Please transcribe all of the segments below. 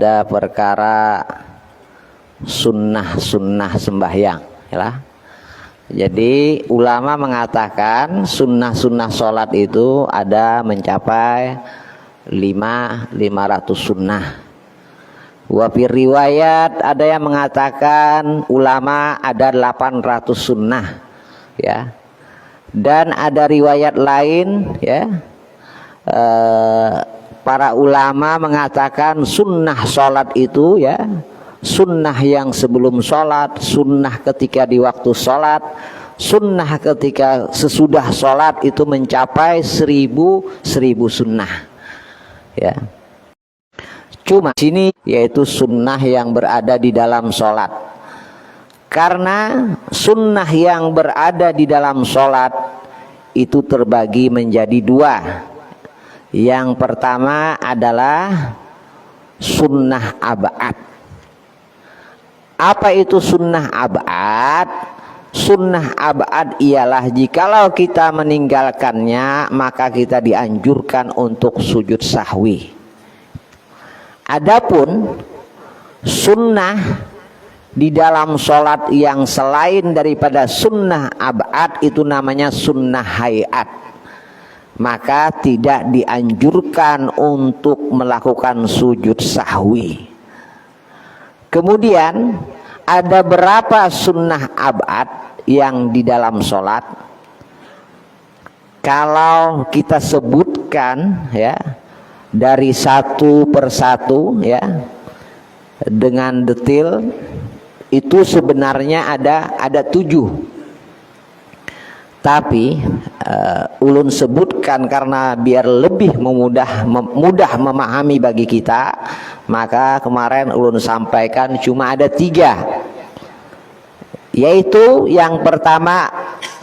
ada perkara sunnah sembahyang ya. Jadi ulama mengatakan sunnah sholat itu ada mencapai 500 sunnah. Wafir riwayat ada yang mengatakan ulama ada 800 sunnah ya. Dan ada riwayat lain ya, para ulama mengatakan sunnah sholat itu ya, sunnah yang sebelum sholat, sunnah ketika di waktu sholat, sunnah ketika sesudah sholat itu mencapai 1000 sunnah ya. Cuma sini yaitu sunnah yang berada di dalam sholat. Karena sunnah yang berada di dalam sholat itu terbagi menjadi dua. Yang pertama adalah sunnah ab'ad. Apa itu sunnah ab'ad? Sunnah ab'ad ialah jikalau kita meninggalkannya maka kita dianjurkan untuk sujud sahwi. Adapun sunnah di dalam sholat yang selain daripada sunnah ab'ad itu namanya sunnah hayat, maka tidak dianjurkan untuk melakukan sujud sahwi. Kemudian ada berapa sunnah ab'ad yang di dalam sholat. Kalau kita sebutkan ya dari satu persatu ya dengan detail, itu sebenarnya ada 7. Tapi ulun sebutkan karena biar lebih mudah memahami bagi kita, maka kemarin ulun sampaikan cuma ada 3. Yaitu yang pertama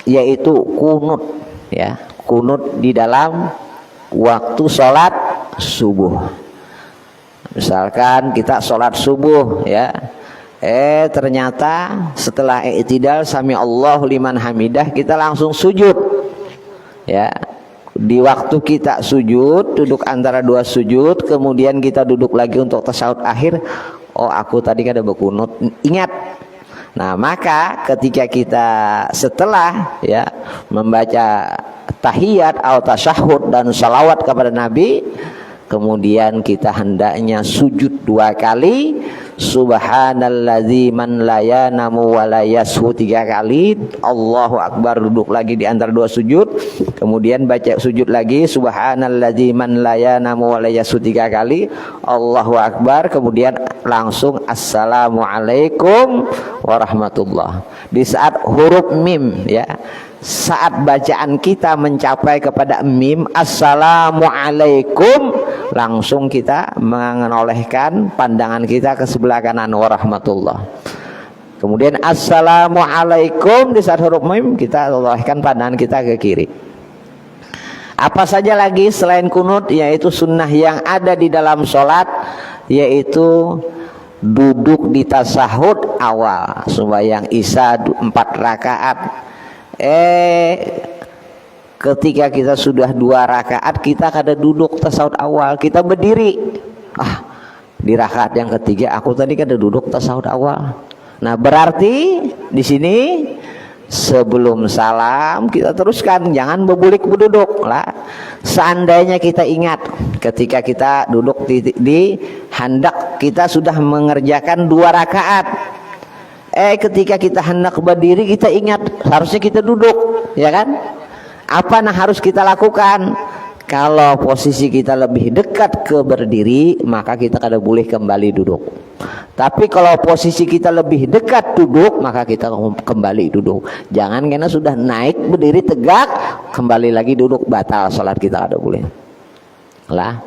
yaitu kunut ya, kunut di dalam waktu sholat subuh. Misalkan kita sholat subuh ya, ternyata setelah i'tidal sami Allahu liman hamidah kita langsung sujud ya. Di waktu kita sujud, duduk antara 2 sujud, kemudian kita duduk lagi untuk tasyahud akhir, oh aku tadi kan ada berkunut, ingat. Nah maka ketika kita setelah ya membaca tahiyat atau tasyahud dan salawat kepada Nabi, kemudian kita hendaknya sujud 2 kali, subhanalladzi man la yanamu wa la yashu 3 kali, Allahu akbar, duduk lagi di antara 2 sujud, kemudian baca sujud lagi subhanalladzi man la yanamu wa la yashu 3 kali, Allahu akbar, kemudian langsung assalamualaikum warahmatullah. Di saat huruf mim ya, saat bacaan kita mencapai kepada mim assalamualaikum, langsung kita menolehkan pandangan kita ke sebelah kanan warahmatullah. Kemudian assalamualaikum, di saat huruf mim kita olehkan pandangan kita ke kiri. Apa saja lagi selain kunut, yaitu sunnah yang ada di dalam sholat, yaitu duduk di tasahud awal sembahyang isya 4 rakaat. Ketika kita sudah 2 rakaat kita kada duduk tasawuf awal, kita berdiri. Di rakaat yang ketiga aku tadi kada duduk tasawuf awal. Nah berarti di sini sebelum salam kita teruskan, jangan berbulik berduduk lah. Seandainya kita ingat ketika kita duduk di hendak kita sudah mengerjakan 2 rakaat, ketika kita hendak berdiri kita ingat harusnya kita duduk ya kan. Apa yang harus kita lakukan? Kalau posisi kita lebih dekat ke berdiri, maka kita kada boleh kembali duduk. Tapi kalau posisi kita lebih dekat duduk, maka kita kembali duduk. Jangan karena sudah naik berdiri tegak kembali lagi duduk, batal sholat kita, kada boleh lah.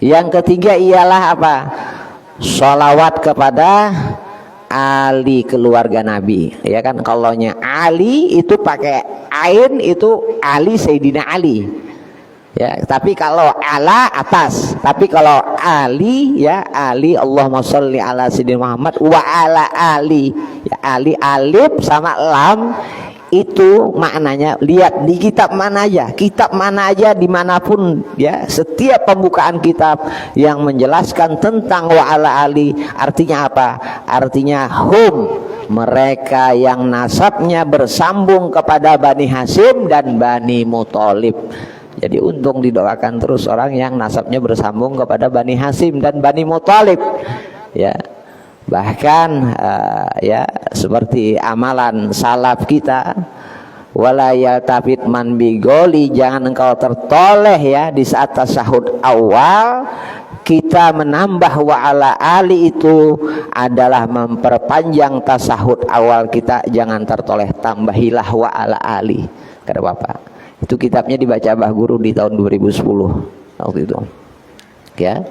Yang ketiga ialah apa? Sholawat kepada Ali keluarga Nabi ya kan. Kalaunya Ali itu pakai ain, itu Ali Sayyidina Ali ya. Tapi kalau ala atas, tapi kalau Ali ya Ali Allahumma sholli ala Sayyidina Muhammad wa ala Ali ya, Ali alif sama lam itu maknanya, lihat di kitab mana aja dimanapun ya, setiap pembukaan kitab yang menjelaskan tentang wa ala ali, artinya apa? Artinya hum, mereka yang nasabnya bersambung kepada Bani Hasyim dan Bani Muthalib. Jadi untung didoakan terus orang yang nasabnya bersambung kepada Bani Hasyim dan Bani Muthalib ya. Bahkan ya seperti amalan salaf kita, wala yaltafit man bigoli, jangan engkau tertoleh ya di saat tasyahud awal kita menambah wa ala ali, itu adalah memperpanjang tasyahud awal kita, jangan tertoleh, tambahilah wa ala ali, kata Bapak. Itu kitabnya dibaca Abah Guru di tahun 2010 waktu itu ya.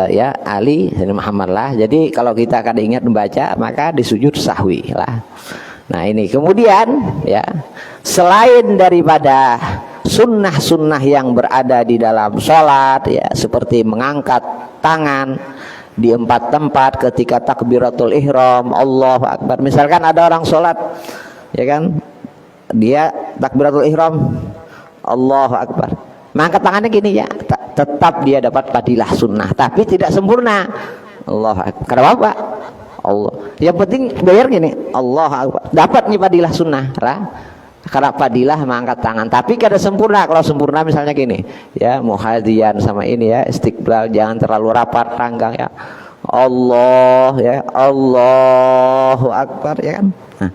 Ya Ali Sayyidina Muhammad lah. Jadi kalau kita kada ingat membaca maka disujud sahwi lah. Nah ini kemudian ya, selain daripada sunnah-sunnah yang berada di dalam sholat ya, seperti mengangkat tangan di 4 tempat ketika takbiratul ihram, Allahu Akbar. Misalkan ada orang sholat ya kan, dia takbiratul ihram Allahu Akbar, mengangkat tangannya gini ya, tetap dia dapat fadilah sunnah, tapi tidak sempurna. Allah Akbar, karena apa? Allah. Yang penting bayar gini, Allah Akbar, dapat nih fadilah sunnah lah. Karena fadilah mengangkat tangan, tapi kada sempurna. Kalau sempurna misalnya gini, ya muhadiyan sama ini ya, istiqbal, jangan terlalu rapat ranggang ya. Allah ya, Allahu Akbar ya kan. Nah,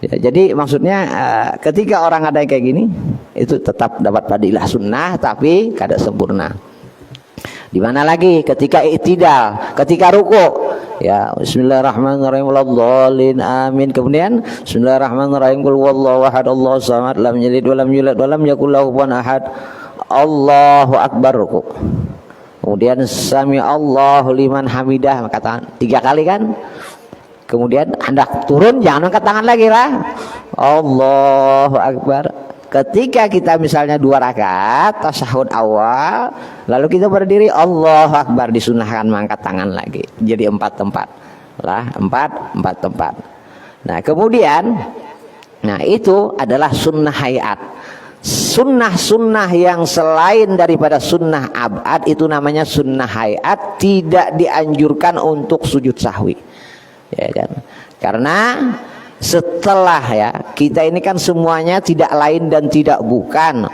ya, jadi maksudnya ketika orang ada yang kayak gini, itu tetap dapat fadilah sunnah tapi kada sempurna. Di mana lagi ketika i'tidal, ketika ruku ya, bismillahirrahmanirrahim waladhdallin amin, kemudian bismillahirrahmanirrahim qul huwallahu ahad Allahus samad lam yalid walam yulad walam yakul lahu kufuwan ahad, Allahu Akbar, ruku. Kemudian sami Allahu liman hamidah, kata 3 kali kan. Kemudian hendak turun, jangan angkat tangan lagi lah, Allahu Akbar. Ketika kita misalnya 2 rakaat tasyahud awal, lalu kita berdiri Allahu Akbar, disunahkan mengangkat tangan lagi. Jadi 4 tempat lah, 4 tempat. Nah kemudian, nah itu adalah sunnah hayat. Sunnah-sunnah yang selain daripada sunnah abad itu namanya sunnah hayat, tidak dianjurkan untuk sujud sahwi ya kan. Karena setelah ya, kita ini kan semuanya tidak lain dan tidak bukan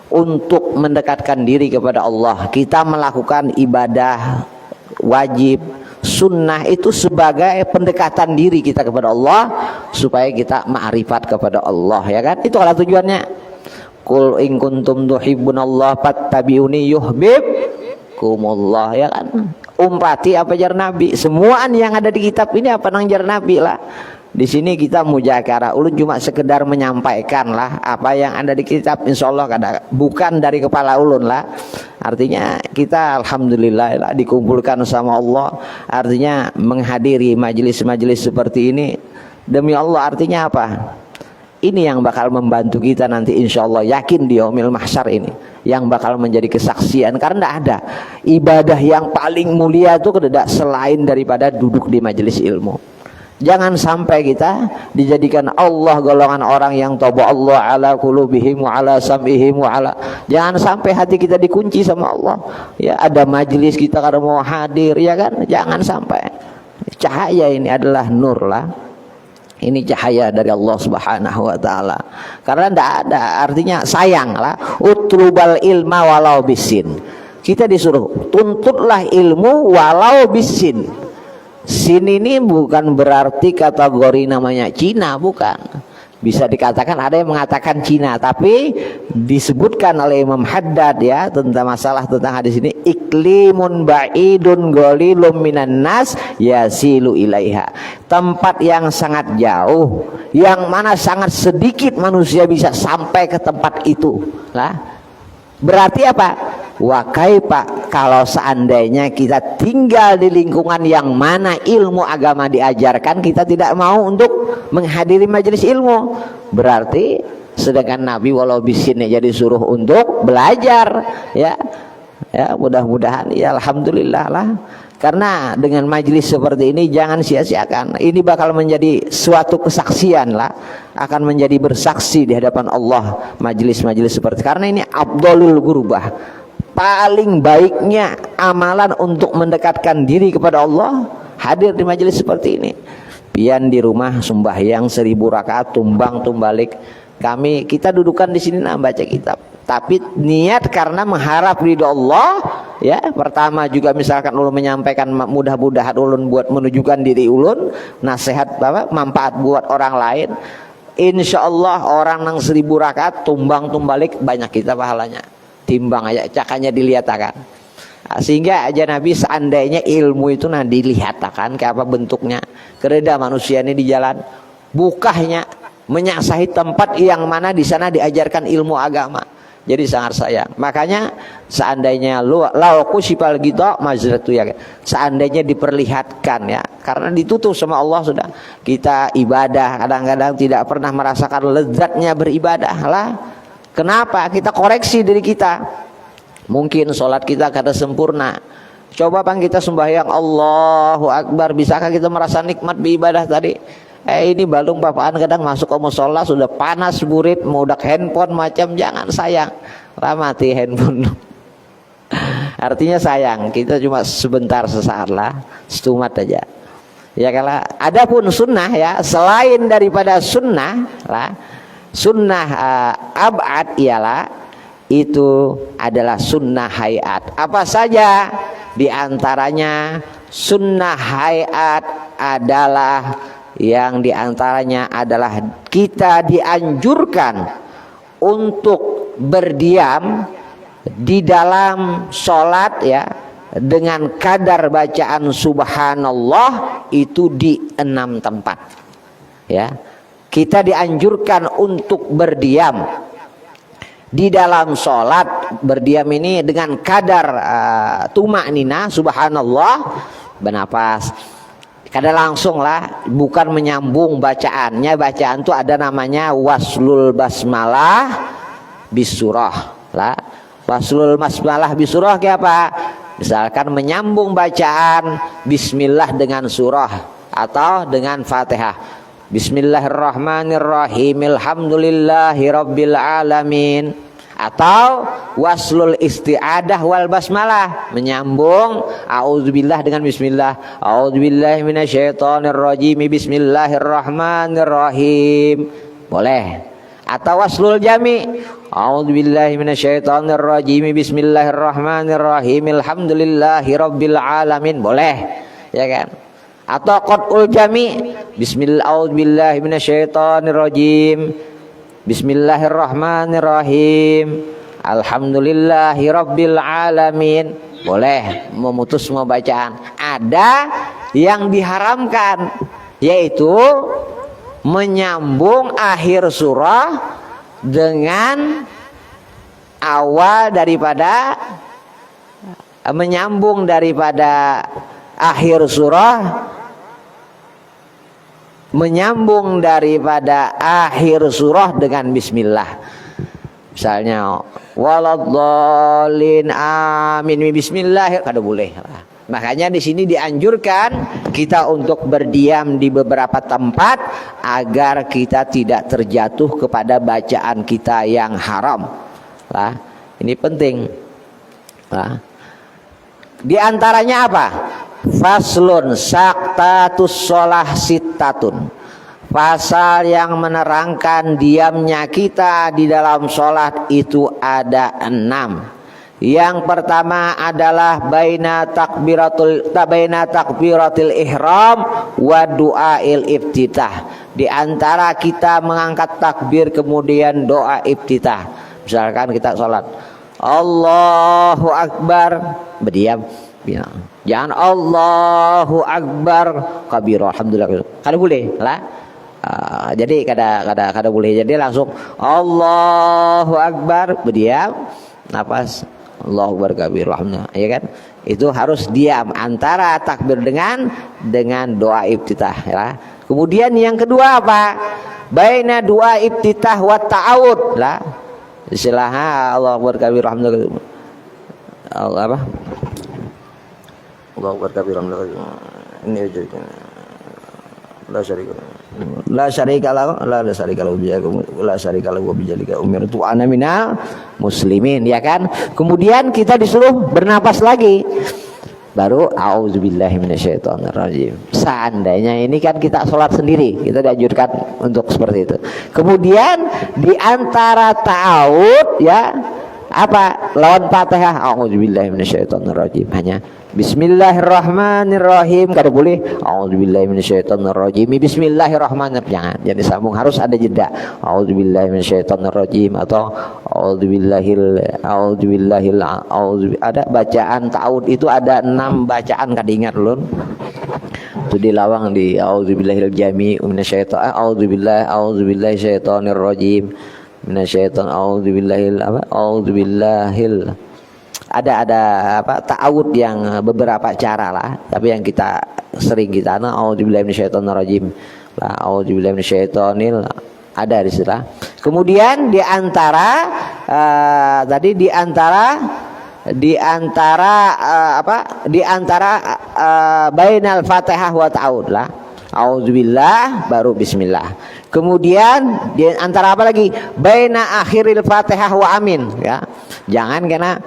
untuk mendekatkan diri kepada Allah. Kita melakukan ibadah wajib sunnah itu sebagai pendekatan diri kita kepada Allah, supaya kita ma'rifat kepada Allah ya kan. Itu adalah tujuannya. Qul in kuntum tuhibbunallah fattabi'uni yuhibbukumullah ya kan. Umpati apa jar Nabi, semuaan yang ada di kitab ini apa nang jar Nabi lah. Di sini kita mujakarah, ulun cuma sekedar menyampaikan lah apa yang ada di kitab, insya Allah kada, bukan dari kepala ulun lah. Artinya kita alhamdulillah lah dikumpulkan sama Allah. Artinya menghadiri majelis-majelis seperti ini demi Allah, artinya apa? Ini yang bakal membantu kita nanti insya Allah, yakin di yaumil mahsyar ini, yang bakal menjadi kesaksian. Karena tidak ada ibadah yang paling mulia itu tidak selain daripada duduk di majelis ilmu. Jangan sampai kita dijadikan Allah golongan orang yang toba Allah ala qulubihim wa ala sam'ihim wa ala. Jangan sampai hati kita dikunci sama Allah. Ya ada majelis kita kada mau hadir ya kan. Jangan sampai. Cahaya ini adalah nur lah. Ini cahaya dari Allah Subhanahu wa taala. Karena tidak ada, artinya sayang lah. Utlubal ilma walau bisin. Kita disuruh tuntutlah ilmu walau bisin. Sin ini bukan berarti kategori namanya Cina, bukan. Bisa dikatakan, ada yang mengatakan Cina, tapi disebutkan oleh Imam Haddad ya tentang masalah tentang hadis ini, iklimun ba'idun ghalilum minan nas yasilu ilaiha. Tempat yang sangat jauh, yang mana sangat sedikit manusia bisa sampai ke tempat itu lah. Berarti apa? Wa kaifa, kalau seandainya kita tinggal di lingkungan yang mana ilmu agama diajarkan, kita tidak mau untuk menghadiri majelis ilmu. Berarti sedangkan Nabi walau bisinnya jadi suruh untuk belajar ya. Ya mudah-mudahan ya alhamdulillah lah Karena dengan majelis seperti ini jangan sia-siakan. Ini bakal menjadi suatu kesaksian lah, akan menjadi bersaksi di hadapan Allah majelis-majelis seperti. Karena ini afdhalul qurbah, paling baiknya amalan untuk mendekatkan diri kepada Allah, hadir di majelis seperti ini. Pian di rumah sembahyang 1000 rakaat tumbang tumbalik, kita dudukan di sini baca kitab. Tapi niat karena mengharap ridho Allah, ya. Pertama juga misalkan ulun menyampaikan mudah-mudahan ulun buat menunjukkan diri ulun, nasihat manfaat buat orang lain. Insya Allah orang nang 1000 rakaat tumbang tumbalik banyak kita pahalanya. Timbang aja cakanya dilihat-akan. Sehingga aja Nabi seandainya ilmu itu dilihat-akan kayak apa bentuknya, kereda manusia ini di jalan, bukahnya menyasahi tempat yang mana di sana diajarkan ilmu agama. Jadi sangat sayang. Makanya seandainya lauku sipal gitu mazratu ya, seandainya diperlihatkan ya, karena ditutup sama Allah sudah. Kita ibadah kadang-kadang tidak pernah merasakan lezatnya beribadah lah. Kenapa? Kita koreksi diri kita. Mungkin sholat kita kada sempurna. Coba kita sembahyang Allahu Akbar, bisakah kita merasa nikmat beribadah tadi? Ini balung papaan kadang masuk ke musola sudah panas burit, mau udah handphone macam, jangan sayang lah, mati handphone. Artinya sayang, kita cuma sebentar sesaat lah, setumat aja. Ya kalau adapun sunnah ya, selain daripada sunnah lah, sunnah abad ialah itu adalah sunnah hayat. Apa saja di antaranya? Sunnah hayat adalah yang diantaranya adalah kita dianjurkan untuk berdiam di dalam sholat ya, dengan kadar bacaan subhanallah itu di 6 tempat ya. Kita dianjurkan untuk berdiam di dalam sholat. Berdiam ini dengan kadar tumaknina subhanallah, bernapas. Kada langsung lah, bukan menyambung bacaannya. Bacaan tuh ada namanya waslul basmalah bisurah lah. Waslul basmalah bisurah kayak apa? Misalkan menyambung bacaan bismillah dengan surah atau dengan Fatihah. Bismillahirrahmanirrahim, alhamdulillahirabbil alamin. Atau waslul isti'adah wal basmalah, menyambung a'udzubillah dengan bismillah, a'udzubillahi minasyaitonirrajim, bismillahirrahmanirrahim, boleh. Atau waslul jami, a'udzubillahi minasyaitonirrajim, bismillahirrahmanirrahim, alhamdulillahirabbil alamin, boleh, ya kan? Atau qat'ul jami, bismillah, a'udzubillahi minasyaitonirrajim, bismillahirrahmanirrahim, alhamdulillahirabbil alamin, boleh memutus semua bacaan. Ada yang diharamkan, yaitu menyambung akhir surah dengan awal daripada, menyambung daripada akhir surah, menyambung daripada akhir surah dengan bismillah. Misalnya waladhdallin amin bismillah, kada boleh. Makanya di sini dianjurkan kita untuk berdiam di beberapa tempat agar kita tidak terjatuh kepada bacaan kita yang haram. Lah, ini penting. Lah. Di antaranya apa? Faslun saktatus sholah sittatun, pasal yang menerangkan diamnya kita di dalam sholat itu ada 6. Yang pertama adalah baina takbiratil ihram wa du'ail iftitah. Di antara kita mengangkat takbir kemudian doa iftitah. Misalkan kita sholat Allahu Akbar, berdiam ya. Jangan Allahu Akbar kabira alhamdulillah, kada boleh lah. Jadi kada boleh. Jadi langsung Allahu Akbar, berdiam, nafas, Allahu Akbar kabira alhamdulillah, ya kan? Itu harus diam antara takbir dengan doa iftitah ya. Kemudian yang kedua apa? Baina doa iftitah wa ta'awud lah. Istilahnya Allahu Akbar kabira alhamdulillah. Allah apa? Allahu akbar kabiran. Ini aja. La syarika lahu wa bidzalika umirtu ana minal muslimin, ya kan? Kemudian kita disuruh bernapas lagi. Baru auzubillahi minasyaitonirrajim. Seandainya ini kan kita sholat sendiri, kita dianjurkan untuk seperti itu. Kemudian di antara ta'awud ya apa? Lawan Fatihah auzubillahi minasyaitonirrajim. Hanya Bismillahirrahmanirrahim. Kada boleh auzubillahi minasyaitonirrajim. Bismillahirrahmanirrahim. Jangan disambung, harus ada jeda. Auzubillahi minasyaitonirrajim atau ada bacaan ta'awud itu ada 6 bacaan, kada ingat lun. Itu dilawang di auzubillahil jami minasyaiton auzubillahi syaitonirrajim minasyaiton auzubillahil ada apa ta'awud yang beberapa cara lah, tapi yang kita sering kita auzubillahi minasyaitonirrajim la auzubillahi minasyaitonil ada di situ. Kemudian di antara bainal Fatihah wa ta'awud lah auzubillah baru bismillah. Kemudian di antara apa lagi? Baina akhiril Fatihah wa amin ya. Jangan kena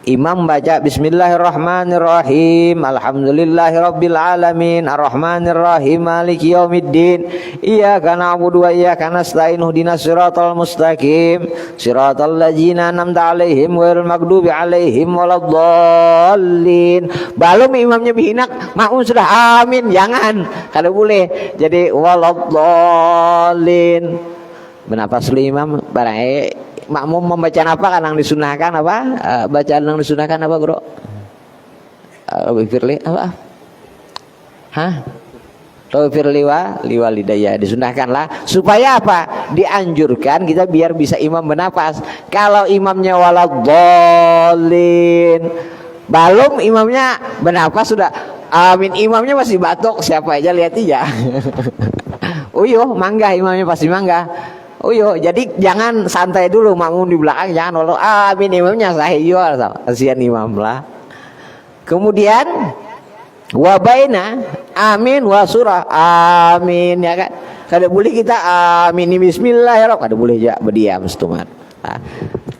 imam baca bismillahirrahmanirrahim alhamdulillahirabbil alamin arrahmanirrahim maliki yaumiddin iyyaka na'budu wa iyyaka nasta'in ihdinas siratal mustaqim siratal ladzina an'amta 'alaihim ghairil maghdubi 'alaihim waladdallin. Belum imamnya bihinak, makmum sudah amin, jangan, kalau boleh. Jadi waladdallin. Menapa imam barang makmum membaca apa kan yang disunahkan apa? Bacaan yang disunahkan apa, Bro? Firli apa? Hah? Firli liwalidayya disunahkanlah supaya apa? Dianjurkan kita biar bisa imam bernapas. Kalau imamnya waladdallin, belum imamnya bernapas sudah amin, imamnya masih batuk, siapa aja lihat aja. Uyuh, mangga imamnya pasti mangga. Oh yo, jadi jangan santai dulu makmum di belakang, jangan walau amin imamnya sahih juga, kasihan imam lah. Kemudian wabaina amin wa surah amin ya kan. Kada boleh kita amin bismillahirrahmanirrahim, kada boleh ya berdiam setumat. Nah,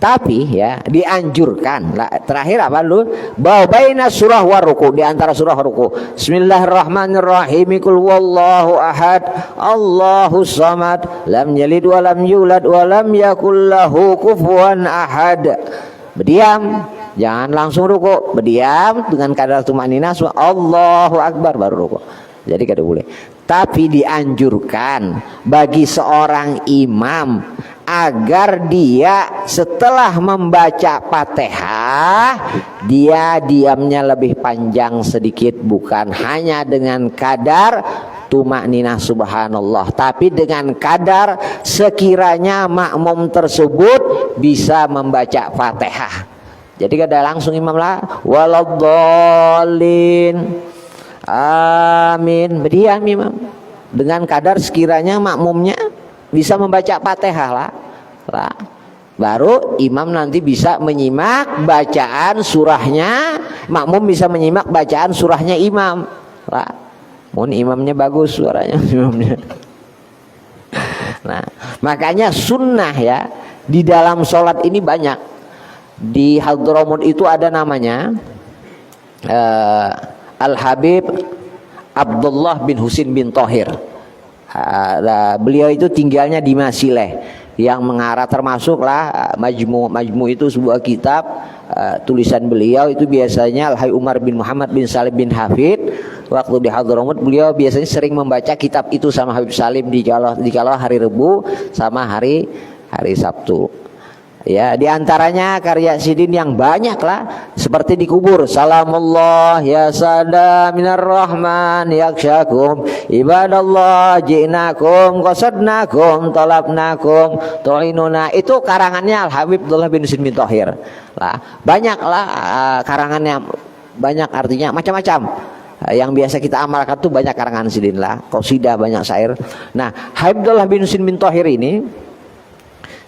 tapi ya dianjurkan lah, terakhir apa lu baina surah wa ruku, di antara surah ruku bismillahirrahmanirrahim qul huwallahu ahad Allahus samad lam yalid wa lam yulad wa lam yakul lahu kufuwan ahad. Berdiam, jangan langsung ruku, berdiam dengan kadar tumaninah Allahu akbar baru ruku. Jadi kada boleh. Tapi dianjurkan bagi seorang imam agar dia setelah membaca Fatihah dia diamnya lebih panjang sedikit, bukan hanya dengan kadar tumakninah subhanallah, tapi dengan kadar sekiranya makmum tersebut bisa membaca Fatihah. Jadi kada langsung imam lah waladdallin amin, berdiam imam dengan kadar sekiranya makmumnya bisa membaca Fatihah lah. Baru imam nanti bisa menyimak bacaan surahnya, makmum bisa menyimak bacaan surahnya imam lah. Mohon imamnya bagus suaranya imamnya. Nah, makanya sunnah ya di dalam sholat ini banyak. Di Hadramut itu ada namanya Al-Habib Abdullah bin Husin bin Thohir. Beliau itu tinggalnya di Masileh yang mengarah, termasuklah Majmu itu sebuah kitab tulisan beliau. Itu biasanya Al-Hayy Umar bin Muhammad bin Salim bin Hafid waktu di Hadramut, beliau biasanya sering membaca kitab itu sama Habib Salim di kalau hari Rebu sama hari Sabtu. Ya, diantaranya karya Sidin yang banyak lah, seperti di kubur salamullah ya sada minar rahman yakshakum ibadallah ji'nakum qasadnakum talabnakum tu'inuna. Itu karangannya Al Habib Abdullah bin Husin bin Thohir lah. Banyak lah karangannya, banyak artinya macam-macam. Yang biasa kita amalkan tuh banyak karangan Sidin lah, qasidah, banyak syair. Nah, Habib Abdullah bin Husin bin Thohir ini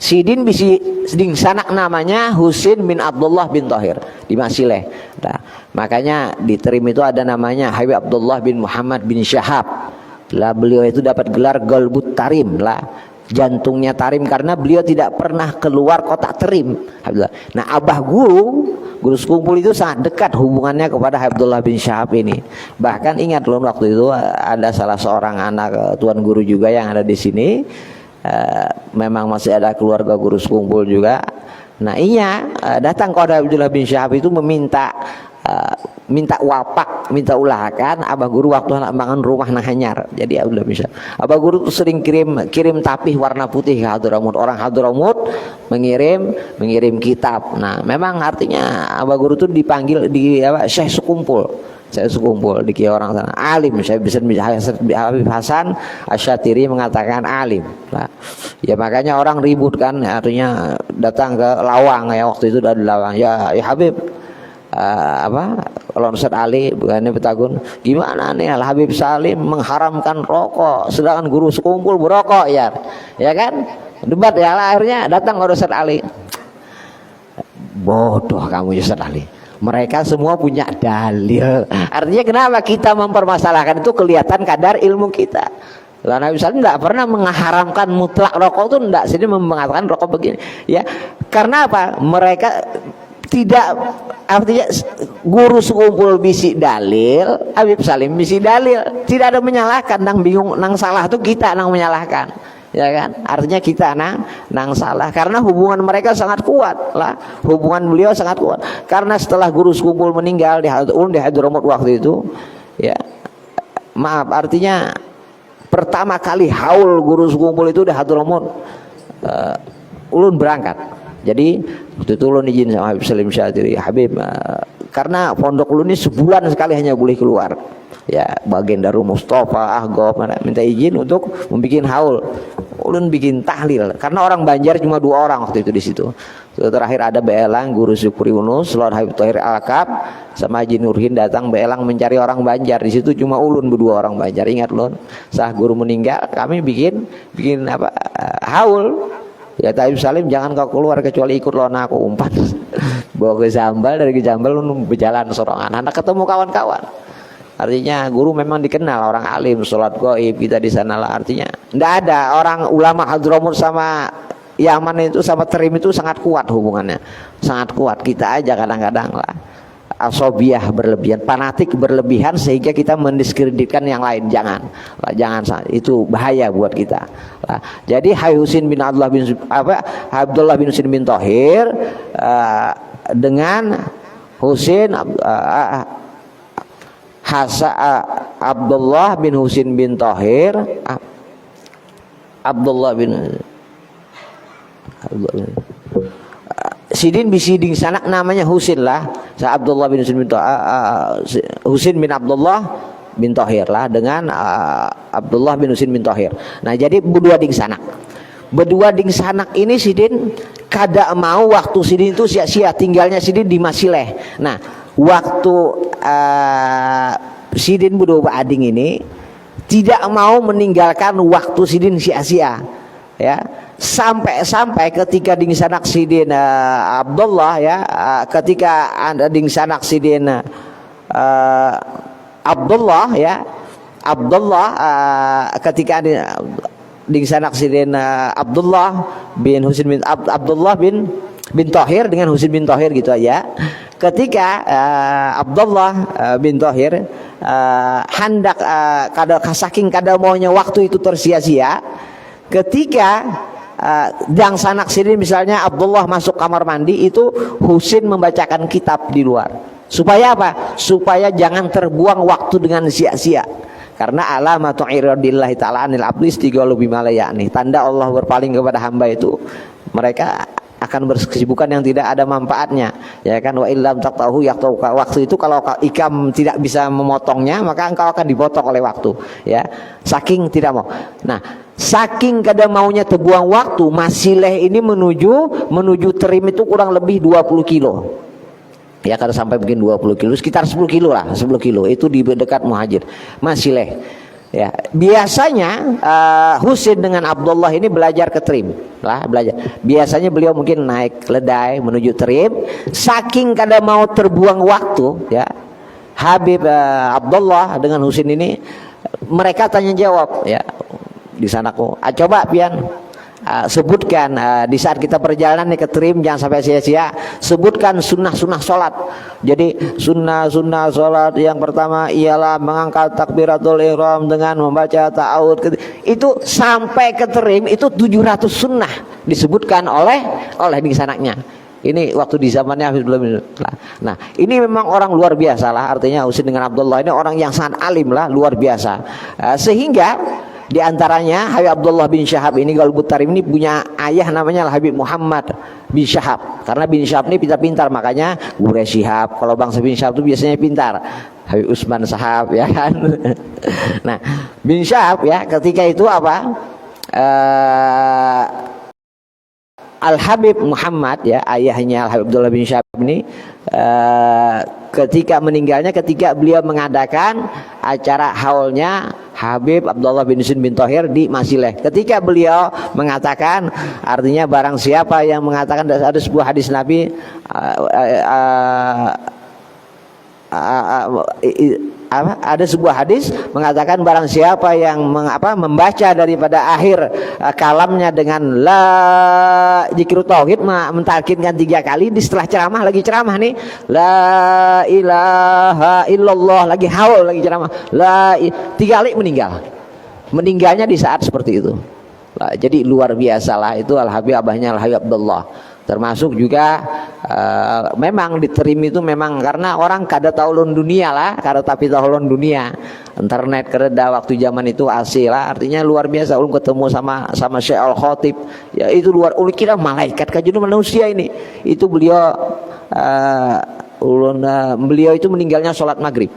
Sidin bisi seding sanak namanya Husin bin Abdullah bin Thahir di Masileh. Nah, makanya di Tarim itu ada namanya Habib Abdullah bin Muhammad bin Syahab. Lah beliau itu dapat gelar Golbut Tarim lah, jantungnya Tarim, karena beliau tidak pernah keluar kota Tarim. Nah, abah guru sekumpul itu sangat dekat hubungannya kepada Abdullah bin Syahab ini. Bahkan ingat loh, waktu itu ada salah seorang anak tuan guru juga yang ada di sini. Memang masih ada keluarga guru sekumpul juga. Nah iya, datang kepada Abdullah bin Syahab itu meminta minta wapak, minta ulahakan abah guru waktu nak bangun rumah nang Hanyar. Jadi Abdullah bin Syahab, abah guru tuh sering kirim tapih warna putih ke Hadramut. Orang Hadramut mengirim kitab. Nah memang artinya abah guru tuh dipanggil di Syekh Sekumpul. Saya sekumpul di orang sana alim. Saya bisa Habib Hasan Asyatiri mengatakan alim. Nah, ya makanya orang ribut kan, artinya datang ke Lawang ya, waktu itu udah di Lawang. Ya Habib kalau Ustaz Ali bukannya Betagun, gimana nih Al Habib Salim mengharamkan rokok sedangkan guru sekumpul berokok ya kan, debat ya, akhirnya datang ke Ustaz Ali. Bodoh kamu Ustaz Ali, mereka semua punya dalil. Artinya kenapa kita mempermasalahkan itu, kelihatan kadar ilmu kita. Lah Nabi SAW tidak pernah mengharamkan mutlak rokok itu, tidak. Sini mengatakan rokok begini ya, karena apa? Mereka tidak, artinya guru sekumpul bisi dalil, Habib Salim bisi dalil, tidak ada menyalahkan. Nang bingung nang salah tuh kita nang menyalahkan, ya kan? Artinya kita nang salah, karena hubungan mereka sangat kuat lah, hubungan beliau sangat kuat. Karena setelah guru sekumpul meninggal di Hadramut waktu itu, ya maaf, artinya pertama kali haul guru sekumpul itu di Hadramut, ulun berangkat. Jadi waktu itu ulun izin sama Habib Salim Syatiri, Habib, karena pondok ulun ini sebulan sekali hanya boleh keluar. Ya bagian Darul Mustafa, Ahgob, minta izin untuk membuat haul. Ulun bikin tahlil karena orang Banjar cuma 2 orang waktu itu di situ. Terakhir ada Beelang, guru Syukri Yunus, Lord Habib Thohir Al-Kab, sama Haji Nurhin datang Beelang mencari orang Banjar. Di situ cuma ulun berdua orang Banjar. Ingat lon, sah guru meninggal, kami bikin haul. Ya Habib Salim, jangan kau keluar kecuali ikut lon aku, umpan. Bawa ke Jambal, dari ke Jambal ulun berjalan sorongan, anak ketemu kawan-kawan. Artinya guru memang dikenal orang alim, sholat gaib kita di sana lah. Artinya tidak ada orang ulama Hadramut sama Yaman itu sama Tarim itu sangat kuat hubungannya, sangat kuat. Kita aja kadang-kadang lah asobiah berlebihan, fanatik berlebihan sehingga kita mendiskreditkan yang lain. Jangan itu bahaya buat kita lah. Jadi Husin bin Abdullah bin Husin bin Thahir dengan Husin Abdullah bin Husin bin Thahir, Sidin bisiding sanak namanya Husin lah, Abdullah bin Husin bin Husin bin Abdullah bin Thahir lah dengan Abdullah bin Husin bin Thahir. Nah jadi berdua ding sanak ini Sidin kada mau waktu Sidin itu sia-sia tinggalnya Sidin di Masileh. Nah waktu Sidin berdua ading ini tidak mau meninggalkan waktu Sidin sia-sia ya, sampai ketika ding sanak Sidin Abdullah ya, ketika ada ding sanak Sidin Abdullah ya, ketika ding sanak Sidin Abdullah bin Husin bin Abdullah bin Thahir dengan Husin bin Thahir gitu aja. Ketika Abdullah bin Thahir hendak saking kada maunya waktu itu tersia-sia, ketika yang sanak Sidin misalnya Abdullah masuk kamar mandi, itu Husin membacakan kitab di luar. Supaya apa? Supaya jangan terbuang waktu dengan sia-sia. Karena alamatu iradillahi ta'ala anil abdi istighalu bima la ya'ni. Tanda Allah berpaling kepada hamba itu, mereka akan berkesibukan yang tidak ada manfaatnya, ya kan. Wa illam taqtahu yaqtauka, waktu itu kalau ikam tidak bisa memotongnya maka engkau akan dipotong oleh waktu, ya. Saking tidak mau. Nah, saking kada maunya terbuang waktu, Masileh ini menuju Tarim itu kurang lebih 20 kilo. Ya kada sampai mungkin 20 kilo, sekitar 10 kilo lah, 10 kilo itu di dekat Muhajir Masileh. Ya, biasanya Husin dengan Abdullah ini belajar ke Trim lah, belajar. Biasanya beliau mungkin naik keledai menuju Trim, saking kada mau terbuang waktu ya. Habib Abdullah dengan Husin ini mereka tanya jawab ya di sana kok. Coba pian sebutkan di saat kita perjalanan nih ke Trim, jangan sampai sia-sia, sebutkan sunnah-sunnah sholat. Jadi sunnah-sunnah sholat yang pertama ialah mengangkat takbiratul ihram dengan membaca ta'awud. Itu sampai ke Trim itu 700 sunnah disebutkan oleh di sananya. Ini waktu di zamannya Hafiz belum. Nah, ini memang orang luar biasa lah. Artinya Husin dengan Abdullah ini orang yang sangat alim lah, luar biasa. Sehingga di antaranya Habib Abdullah bin Syahab ini Galbut Tarim ini punya ayah namanya Habib Muhammad bin Syahab. Karena bin Syahab ini pintar-pintar, makanya Gure Syihab. Kalau bangsa bin Syahab itu biasanya pintar. Habib Usman Syahab ya kan. Nah, bin Syahab ya ketika itu apa? Al-Habib Muhammad ya, ayahnya Al-Habib Abdullah bin Syahab ini ketika meninggalnya, ketika beliau mengadakan acara haulnya Habib Abdullah bin Husin bin Thohir di Masileh. Ketika beliau mengatakan, artinya barang siapa yang mengatakan, ada sebuah hadis Nabi ada sebuah hadis mengatakan barang siapa yang membaca daripada akhir kalamnya dengan la zikru tauhid, mentalkinkan 3 kali, di setelah ceramah, lagi ceramah nih, la ilaha illallah, lagi haul, lagi ceramah, 3 kali meninggalnya di saat seperti itu. Jadi luar biasa lah itu Al-Habib, abahnya Al-Habib Abdullah. Termasuk juga memang di Trim itu memang karena orang kada tahu ulun dunia lah, kada tapi tahu ulun dunia. Internet kereda waktu zaman itu asli lah, artinya luar biasa. Ulun ketemu sama Syekh Al Khotib, ya itu luar, ulun kira malaikat kajun manusia ini. Itu beliau beliau itu meninggalnya sholat maghrib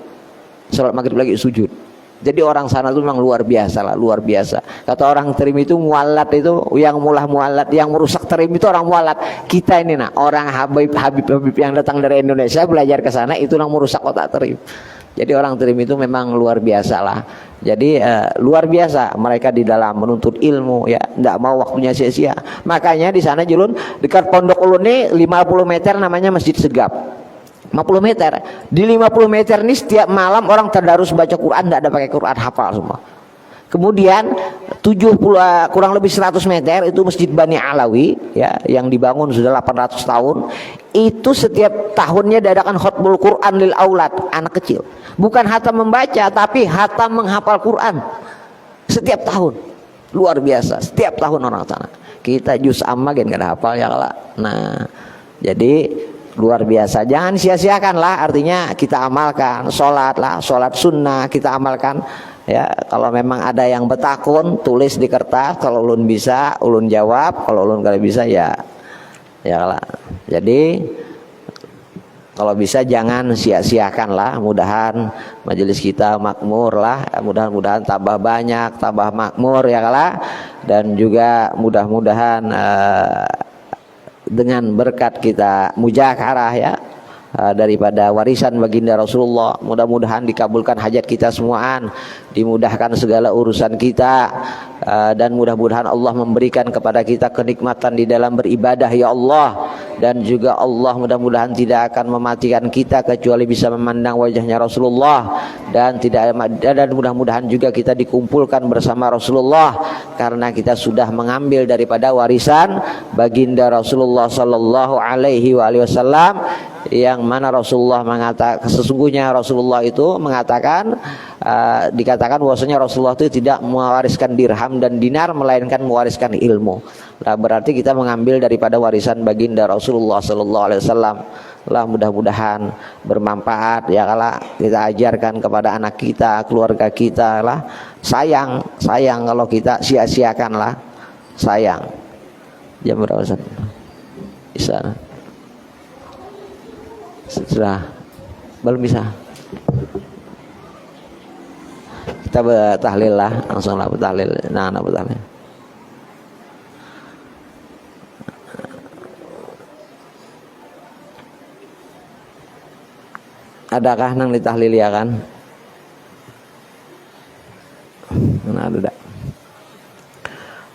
lagi sujud. Jadi orang sana itu memang luar biasa lah, luar biasa. Kata orang Trim itu mualat, itu yang mualat, yang merusak Trim itu orang mualat. Kita ini orang Habib yang datang dari Indonesia belajar ke sana itu yang merusak kota Trim. Jadi orang Trim itu memang luar biasa lah. Jadi luar biasa mereka di dalam menuntut ilmu ya, tidak mau waktunya sia-sia. Makanya di sana Julun, dekat pondok ulun ini 50 meter namanya Masjid Segap. 50 meter. Di 50 meter ini setiap malam orang tadarus baca Quran, tidak ada pakai Quran, hafal semua. Kemudian 70 kurang lebih 100 meter itu Masjid Bani Alawi ya, yang dibangun sudah 800 tahun. Itu setiap tahunnya diadakan khutbul Quran lil aulad, anak kecil. Bukan hatam membaca, tapi hatam menghafal Quran. Setiap tahun. Luar biasa, setiap tahun orang sana. Kita juz amma kan kada hafal ya kala. Nah, jadi luar biasa, jangan sia-siakan lah, artinya kita amalkan, sholat lah, sholat sunnah kita amalkan ya. Kalau memang ada yang betakun, tulis di kertas, kalau ulun bisa ulun jawab, kalau ulun kada bisa ya lah. Jadi kalau bisa jangan sia-siakan lah, mudahan majelis kita makmur lah, mudah-mudahan tambah banyak, tambah makmur ya lah. Dan juga mudah-mudahan dengan berkat kita mujakarah ya, daripada warisan baginda Rasulullah, mudah-mudahan dikabulkan hajat kita semuaan, dimudahkan segala urusan kita, dan mudah-mudahan Allah memberikan kepada kita kenikmatan di dalam beribadah ya Allah. Dan juga Allah mudah-mudahan tidak akan mematikan kita kecuali bisa memandang wajahnya Rasulullah, dan mudah-mudahan juga kita dikumpulkan bersama Rasulullah karena kita sudah mengambil daripada warisan baginda Rasulullah sallallahu alaihi wasallam, yang mana Rasulullah mengatakan, sesungguhnya Rasulullah itu mengatakan, dikatakan bahwasanya Rasulullah itu tidak mewariskan dirham dan dinar, melainkan mewariskan ilmu. Nah, berarti kita mengambil daripada warisan baginda Rasulullah sallallahu alaihi wasallam. Lah mudah-mudahan bermanfaat ya, kalau kita ajarkan kepada anak kita, keluarga kita lah. Sayang kalau kita sia-siakan lah, sayang. Jam berapa Ustaz? Bisa. Sudah belum bisa. Kita bertahlil lah, langsung lah bertahlil. Nah, bertahlil. Adakah nang ditahlil ya kan?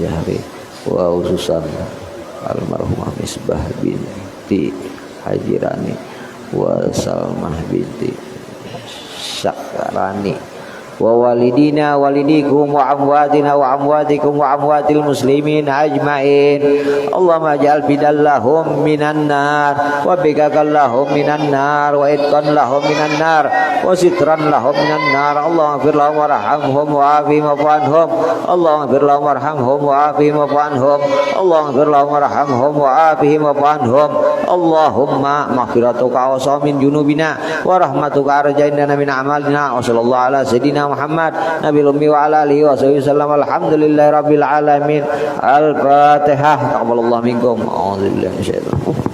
jahri wa khususan almarhumah Misbah binti Hajirani wa Salmah binti Syakrani wa walidina walidikum wa amwatina wa amwatikum wa amwatil muslimin ajmain. Allahumma ja'al bidallahum minan nar wa bikakallahum minan nar wa itqan lahum minan nar wa sitran lahum minan nar. Allahumma fir lahum warhamhum wa afihim wa anhum. Allahumma fir lahum warhamhum wa afihim wa anhum. Allahumma fir lahum warhamhum wa afihim wa anhum. Allahumma maghfiratuka awsa min junubina wa rahmatuka arjaina min amalina. Wa sallallahu ala sayyidina Muhammad Nabil Ummi wa ala alihi wa sahbihi wasallam. Alhamdulillahi rabbil alamin. Al-Fatihah. Taqabbalallahu minkum. A'udzubillahi minasyaitonir rajim.